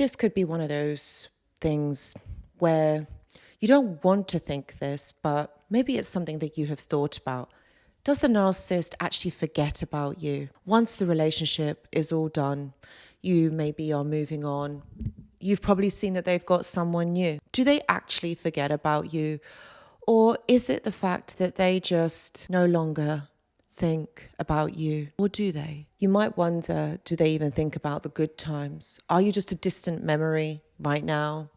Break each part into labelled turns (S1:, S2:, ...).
S1: This could be one of those things where you don't want to think this, but maybe it's something that you have thought about. Does the narcissist actually forget about you? Once the relationship is all done, you maybe are moving on. You've probably seen that they've got someone new. Do they actually forget about you? Or is it the fact that they just no longer think about you? Or do they? You might wonder, do they even think about the good times? Are you just a distant memory right now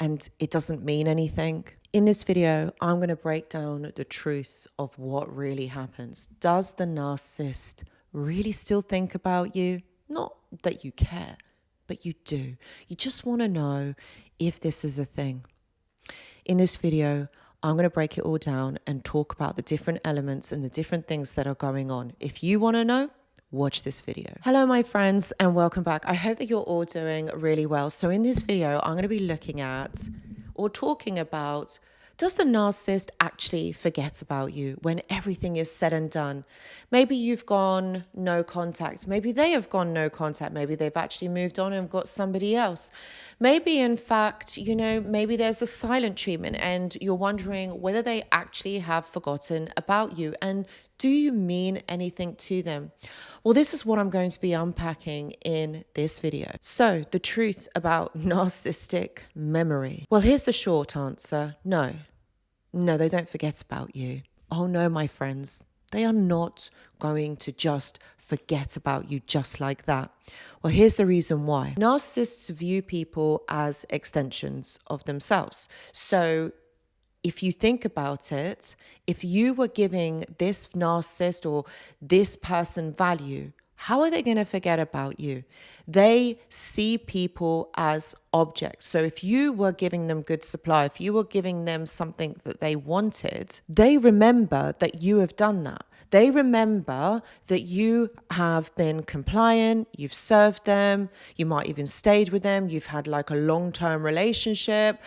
S1: and it doesn't mean anything? In this video, I'm going to break down the truth of what really happens. Does the narcissist really still think about you? Not that you care, but you do. You just want to know if this is a thing. In this video, I'm going to break it all down and talk about the different elements and the different things that are going on. If you want to know, watch this video. Hello, my friends, and welcome back. I hope that you're all doing really well. So in this video, I'm going to be looking at or talking about, does the narcissist actually forget about you when everything is said and done? Maybe you've gone no contact. Maybe they have gone no contact. Maybe they've actually moved on and got somebody else. Maybe, in fact, maybe there's the silent treatment and you're wondering whether they actually have forgotten about you. And do you mean anything to them? Well, this is what I'm going to be unpacking in this video. So, the truth about narcissistic memory. Well, here's the short answer. No, they don't forget about you. Oh no, my friends. They are not going to just forget about you just like that. Well, here's the reason why. Narcissists view people as extensions of themselves. So if you think about it, if you were giving this narcissist or this person value, how are they going to forget about you? They see people as objects. So if you were giving them good supply, if you were giving them something that they wanted, they remember that you have done that. They remember that you have been compliant, you've served them, you might even stayed with them, you've had like a long-term relationship,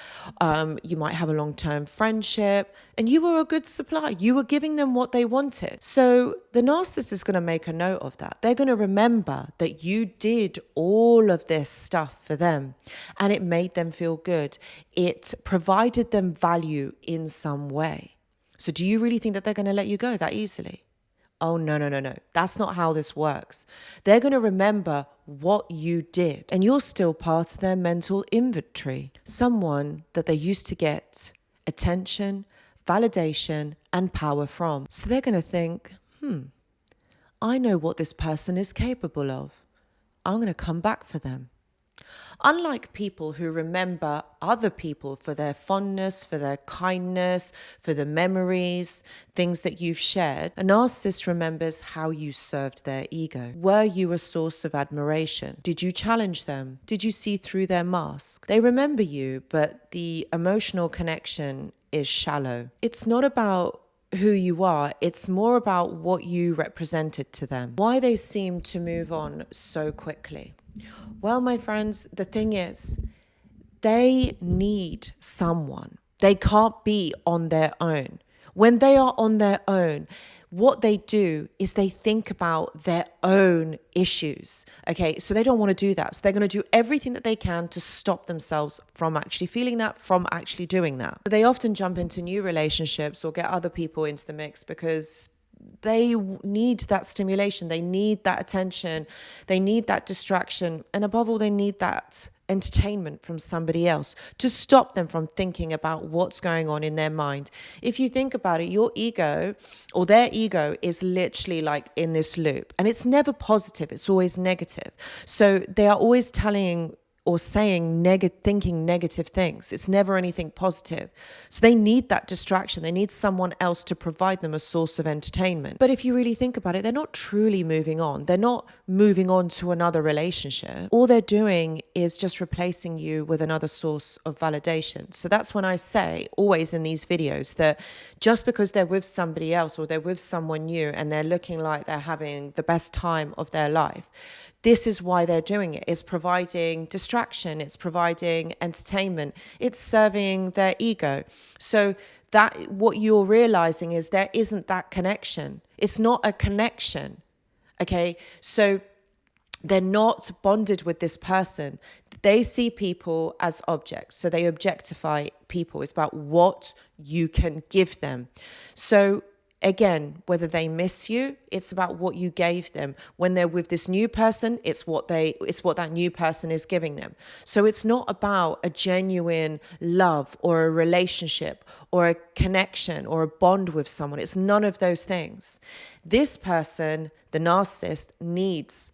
S1: you might have a long-term friendship, and you were a good supply. You were giving them what they wanted. So the narcissist is going to make a note of that. They're going to remember that you did all of this stuff for them and it made them feel good. It provided them value in some way. So do you really think that they're going to let you go that easily? Oh, no. That's not how this works. They're going to remember what you did, and you're still part of their mental inventory. Someone that they used to get attention, validation, and power from. So they're going to think, I know what this person is capable of. I'm going to come back for them. Unlike people who remember other people for their fondness, for their kindness, for the memories, things that you've shared, a narcissist remembers how you served their ego. Were you a source of admiration? Did you challenge them? Did you see through their mask? They remember you, but the emotional connection is shallow. It's not about who you are, it's more about what you represented to them. Why they seem to move on so quickly. Well, my friends, the thing is, they need someone. They can't be on their own. When they are on their own, what they do is they think about their own issues. Okay, so they don't want to do that. So they're going to do everything that they can to stop themselves from actually feeling that, from actually doing that. So they often jump into new relationships or get other people into the mix because they need that stimulation, they need that attention, they need that distraction, and above all, they need that entertainment from somebody else to stop them from thinking about what's going on in their mind. If you think about it, your ego or their ego is literally like in this loop, and it's never positive, it's always negative. So they are always telling or saying thinking negative things. It's never anything positive. So they need that distraction. They need someone else to provide them a source of entertainment. But if you really think about it, they're not truly moving on. They're not moving on to another relationship. All they're doing is just replacing you with another source of validation. So that's when I say always in these videos that just because they're with somebody else or they're with someone new and they're looking like they're having the best time of their life, this is why they're doing it. It's providing distraction. It's providing entertainment. It's serving their ego. So that what you're realizing is there isn't that connection. It's not a connection. Okay. So they're not bonded with this person. They see people as objects. So they objectify people. It's about what you can give them. So again, whether they miss you, it's about what you gave them. When they're with this new person, it's what that new person is giving them. So it's not about a genuine love or a relationship or a connection or a bond with someone. It's none of those things. This person, the narcissist, needs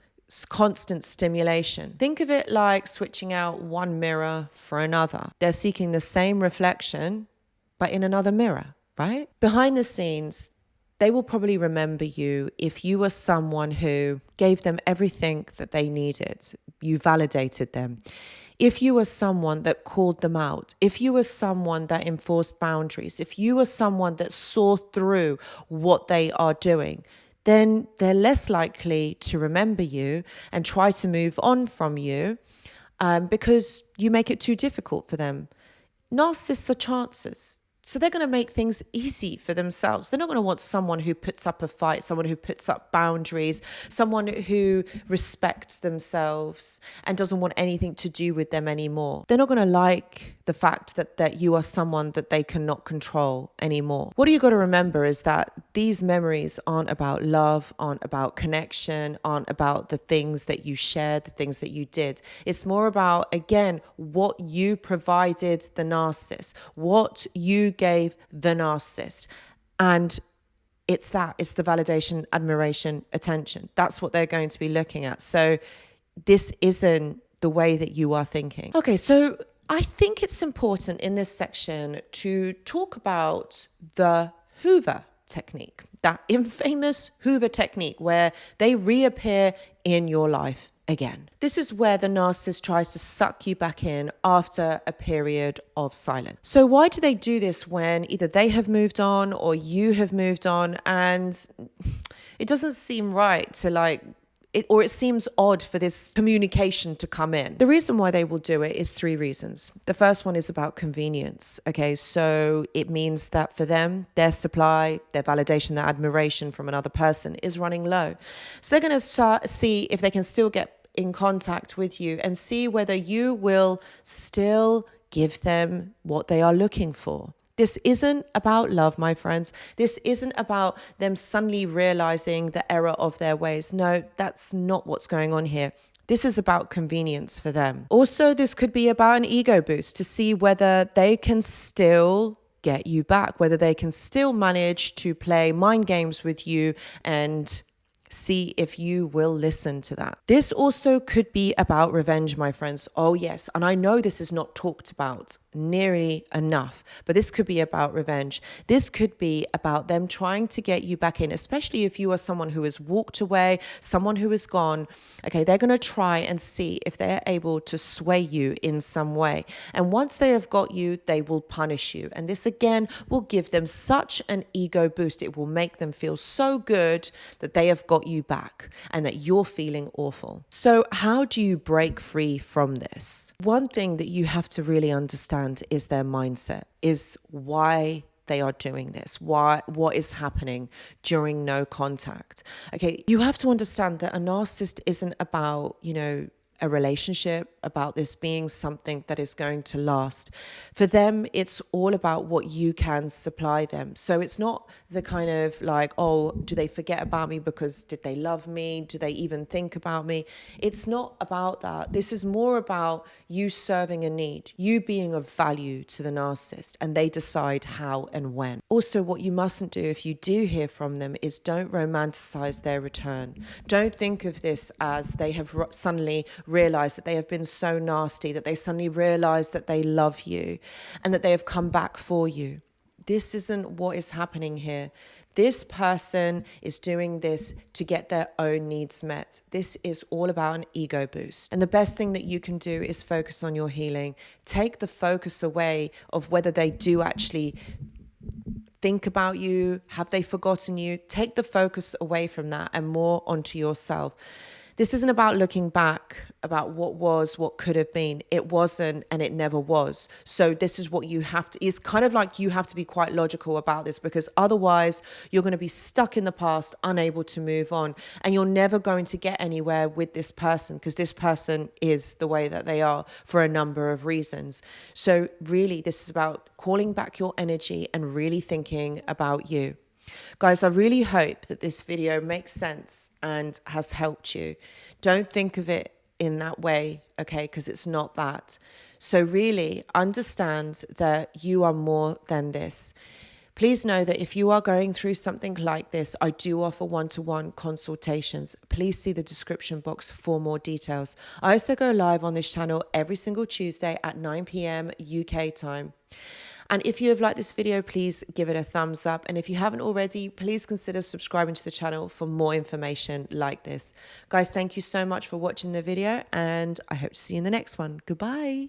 S1: constant stimulation. Think of it like switching out one mirror for another. They're seeking the same reflection, but in another mirror, right? Behind the scenes, they will probably remember you if you were someone who gave them everything that they needed. You validated them. If you were someone that called them out, if you were someone that enforced boundaries, if you were someone that saw through what they are doing, then they're less likely to remember you and try to move on from you because you make it too difficult for them. Narcissists are chancers. So they're going to make things easy for themselves. They're not going to want someone who puts up a fight, someone who puts up boundaries, someone who respects themselves and doesn't want anything to do with them anymore. They're not going to like the fact that you are someone that they cannot control anymore. What you got to remember is that these memories aren't about love, aren't about connection, aren't about the things that you shared, the things that you did. It's more about, again, what you provided the narcissist, what you gave the narcissist. And it's the validation, admiration, attention. That's what they're going to be looking at. So this isn't the way that you are thinking. Okay, so I think it's important in this section to talk about the Hoover technique, that infamous Hoover technique where they reappear in your life again. This is where the narcissist tries to suck you back in after a period of silence. So why do they do this when either they have moved on or you have moved on, and it doesn't seem right to it seems odd for this communication to come in? The reason why they will do it is 3 reasons. The first one is about convenience. Okay, so it means that for them, their supply, their validation, their admiration from another person is running low. So they're going to see if they can still get in contact with you and see whether you will still give them what they are looking for. This isn't about love, my friends. This isn't about them suddenly realizing the error of their ways. No, that's not what's going on here. This is about convenience for them. Also, this could be about an ego boost to see whether they can still get you back, whether they can still manage to play mind games with you and see if you will listen to that. This also could be about revenge, my friends. Oh yes, and I know this is not talked about nearly enough, but this could be about revenge. This could be about them trying to get you back in, especially if you are someone who has walked away, someone who is gone. Okay, they're going to try and see if they're able to sway you in some way. And once they have got you, they will punish you. And this again will give them such an ego boost. It will make them feel so good that they have got you back and that you're feeling awful. So how do you break free from this? One thing that you have to really understand is their mindset, is why they are doing this, what is happening during no contact. Okay, you have to understand that a narcissist isn't about, a relationship, about this being something that is going to last. For them, it's all about what you can supply them. So it's not the kind of like, oh, do they forget about me because did they love me? Do they even think about me? It's not about that. This is more about you serving a need, you being of value to the narcissist, and they decide how and when. Also, what you mustn't do if you do hear from them is don't romanticize their return. Don't think of this as they have suddenly realize that they have been so nasty, that they suddenly realize that they love you and that they have come back for you. This isn't what is happening here. This person is doing this to get their own needs met. This is all about an ego boost. And the best thing that you can do is focus on your healing. Take the focus away of whether they do actually think about you, have they forgotten you. Take the focus away from that and more onto yourself. This isn't about looking back about what was, what could have been. It wasn't, and it never was. So this is what you have to, it's kind of like you have to be quite logical about this, because otherwise you're going to be stuck in the past, unable to move on, and you're never going to get anywhere with this person, because this person is the way that they are for a number of reasons. So really, this is about calling back your energy and really thinking about you. Guys, I really hope that this video makes sense and has helped you. Don't think of it in that way, okay? Because it's not that. So really understand that you are more than this. Please know that if you are going through something like this, I do offer one-to-one consultations. Please see the description box for more details. I also go live on this channel every single Tuesday at 9 p.m. UK time. And if you have liked this video, please give it a thumbs up. And if you haven't already, please consider subscribing to the channel for more information like this. Guys, thank you so much for watching the video, and I hope to see you in the next one. Goodbye.